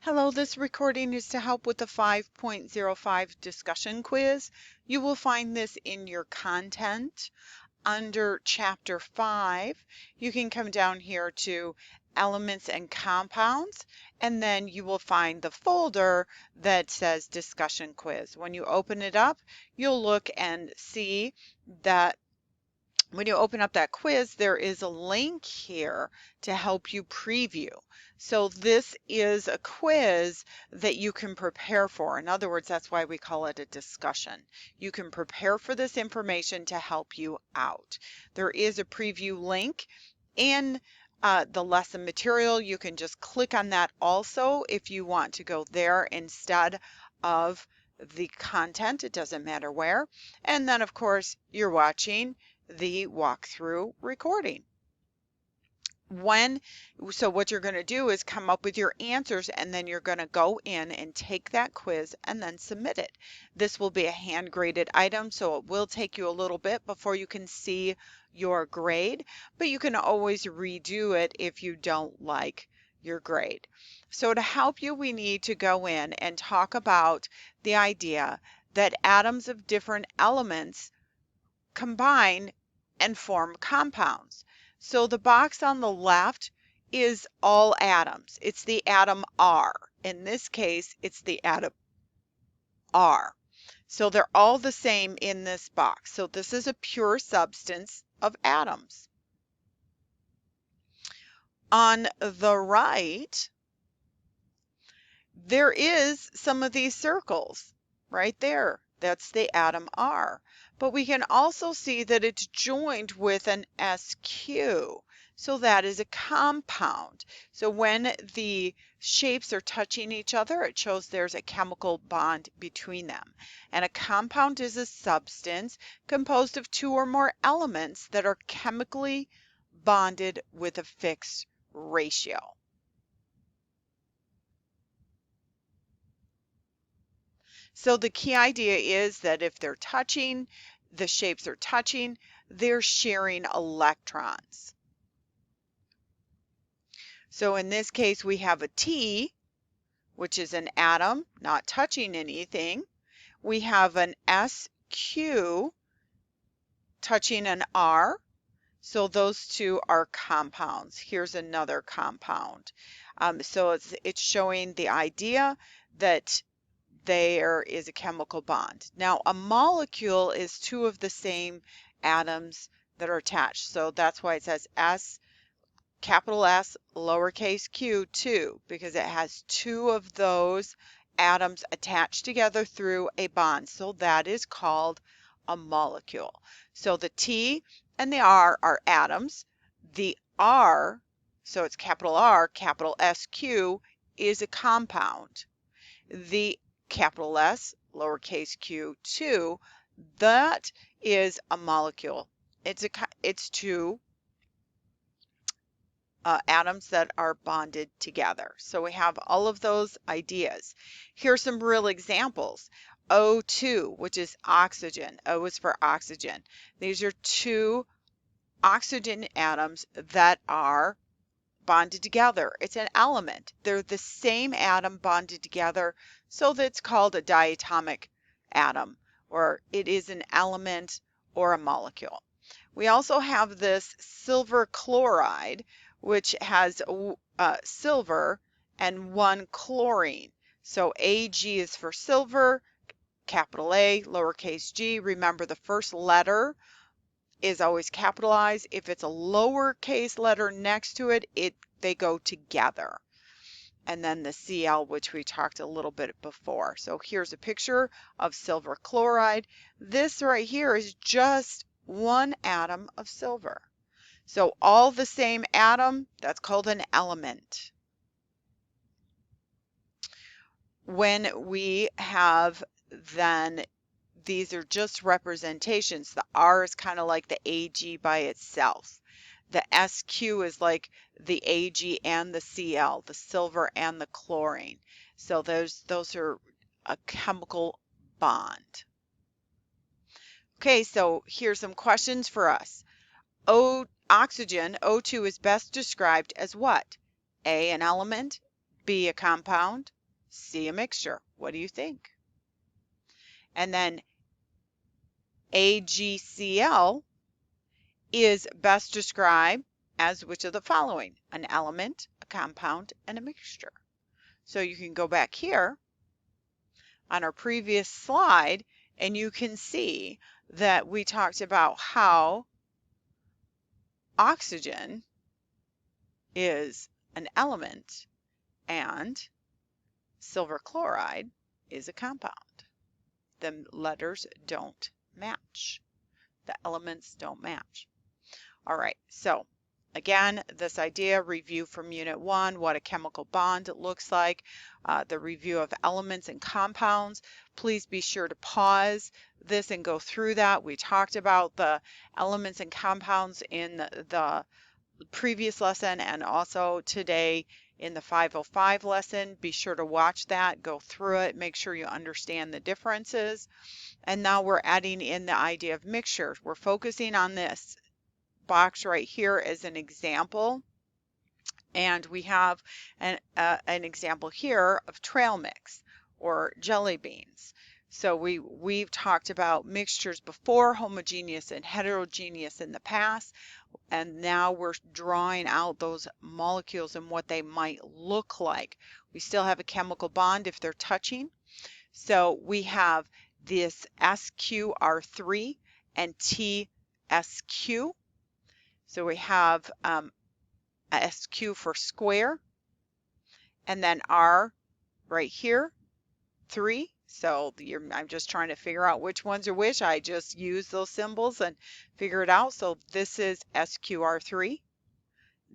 Hello, this recording is to help with the 5.05 discussion quiz. You will find this in your content under Chapter 5. You can come down here to Elements and Compounds, and then you will find the folder that says Discussion Quiz. When you open it up, you'll look and see that when you open up that quiz, there is a link here to help you preview. So this is a quiz that you can prepare for. In other words, that's why we call it a discussion. You can prepare for this information to help you out. There is a preview link in the lesson material. You can just click on that also if you want to go there instead of the content. It doesn't matter where. And then, of course, you're watching the walkthrough recording. So what you're going to do is come up with your answers, and then you're going to go in and take that quiz and then submit it. This will be a hand graded item, so it will take you a little bit before you can see your grade, but you can always redo it if you don't like your grade. So to help you, we need to go in and talk about the idea that atoms of different elements combine and form compounds. So the box on the left is all atoms. It's the atom R. In this case, it's the atom R. So they're all the same in this box. So this is a pure substance of atoms. On the right, there is some of these circles right there. That's the atom R. But we can also see that it's joined with an SQ. So that is a compound. So when the shapes are touching each other, it shows there's a chemical bond between them. And a compound is a substance composed of two or more elements that are chemically bonded with a fixed ratio. So the key idea is that if they're touching, the shapes are touching, they're sharing electrons. So in this case, we have a T, which is an atom not touching anything. We have an SQ touching an R. So those two are compounds. Here's another compound. So it's showing the idea that there is a chemical bond. Now, a molecule is two of the same atoms that are attached. So that's why it says S, capital S, lowercase q, 2, because it has two of those atoms attached together through a bond. So that is called a molecule. So the T and the R are atoms. The R, so it's capital R, capital SQ, is a compound. The capital S, lowercase q, 2, that is a molecule. It's two atoms that are bonded together. So we have all of those ideas. Here's some real examples. O2, which is oxygen. O is for oxygen. These are two oxygen atoms that are bonded together. It's an element. They're the same atom bonded together, so that's called a diatomic atom, or it is an element or a molecule. We also have this silver chloride, which has silver and one chlorine. So Ag is for silver, capital A, lowercase g. Remember, the first letter is always capitalized. If it's a lowercase letter next to it, they go together. And then the Cl, which we talked a little bit before. So here's a picture of silver chloride. This right here is just one atom of silver. So all the same atom, that's called an element. When we have then, these are just representations. The R is kind of like the Ag by itself. The SQ is like the Ag and the Cl, the silver and the chlorine. So those are a chemical bond. Okay, so here's some questions for us. Oxygen, O2, is best described as what? A, an element, B, a compound, C, a mixture. What do you think? And then AgCl is best described as which of the following? An element, a compound, and a mixture. So you can go back here on our previous slide and you can see that we talked about how oxygen is an element and silver chloride is a compound. The letters don't match. The elements don't match. All right, so again, this idea, review from Unit 1, what a chemical bond looks like, the review of elements and compounds. Please be sure to pause this and go through that. We talked about the elements and compounds in the previous lesson and also today in the 505 lesson. Be sure to watch that, go through it, make sure you understand the differences. And now we're adding in the idea of mixtures. We're focusing on this box right here as an example, and we have an example here of trail mix or jelly beans. So we've talked about mixtures before, homogeneous and heterogeneous in the past, and now we're drawing out those molecules and what they might look like. We still have a chemical bond if they're touching. So we have this SQR3 and TSQ. So we have SQ for square, and then R right here, 3. So I'm just trying to figure out which ones are which. I just use those symbols and figure it out. So this is SQR3.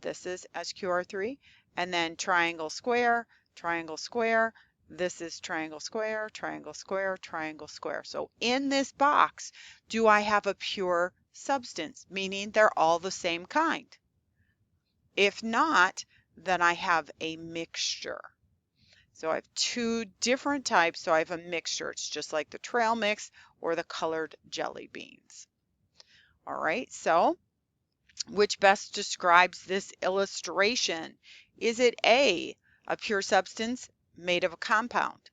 This is SQR3. And then triangle square, triangle square. This is triangle square, triangle square, triangle square. So in this box, do I have a pure substance, meaning they're all the same kind? If not, then I have a mixture. So I have two different types, so I have a mixture. It's just like the trail mix or the colored jelly beans. All right, so which best describes this illustration? Is it A, a pure substance made of a compound?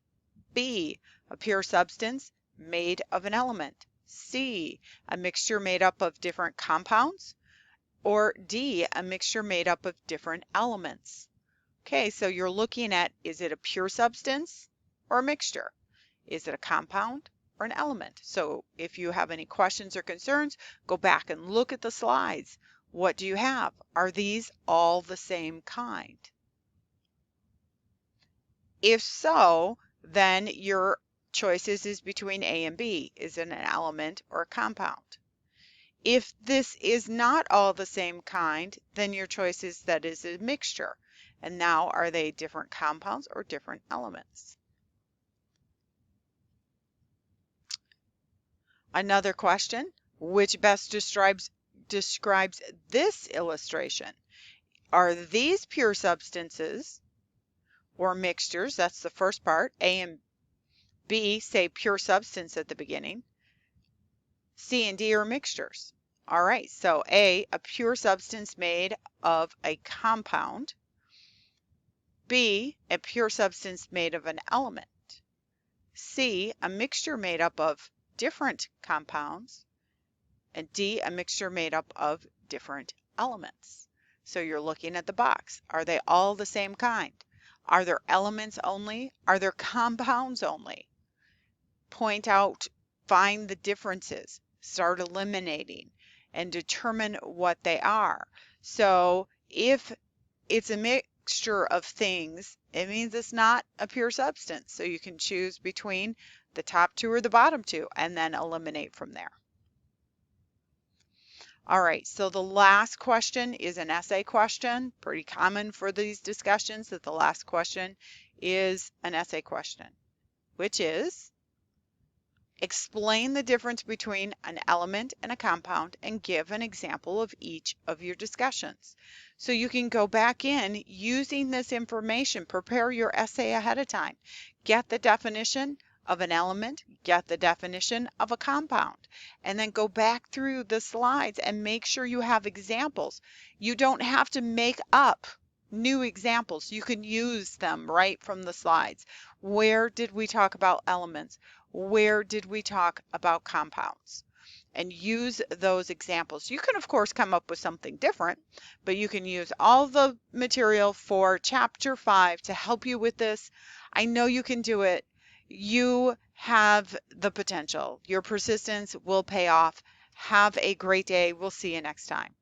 B, a pure substance made of an element? C, a mixture made up of different compounds? Or D, a mixture made up of different elements? Okay, so you're looking at, is it a pure substance or a mixture? Is it a compound or an element? So if you have any questions or concerns, go back and look at the slides. What do you have? Are these all the same kind? If so, then your choices is between A and B. Is it an element or a compound? If this is not all the same kind, then your choice is that is a mixture. And now, are they different compounds or different elements? Another question, which best describes this illustration? Are these pure substances or mixtures? That's the first part. A and B say pure substance at the beginning. C and D are mixtures. All right, so A, a pure substance made of a compound. B, a pure substance made of an element. C, a mixture made up of different compounds. And D, a mixture made up of different elements. So you're looking at the box. Are they all the same kind? Are there elements only? Are there compounds only? Point out, find the differences, start eliminating, and determine what they are. So if it's a mixture of things, it means it's not a pure substance. So you can choose between the top two or the bottom two and then eliminate from there. All right, so the last question is an essay question. Pretty common for these discussions that the last question is an essay question, which is explain the difference between an element and a compound and give an example of each of your discussions. So you can go back in using this information, prepare your essay ahead of time, get the definition of an element, get the definition of a compound, and then go back through the slides and make sure you have examples. You don't have to make up new examples. You can use them right from the slides. Where did we talk about elements? Where did we talk about compounds? And use those examples. You can, of course, come up with something different, but you can use all the material for Chapter 5 to help you with this. I know you can do it. You have the potential. Your persistence will pay off. Have a great day. We'll see you next time.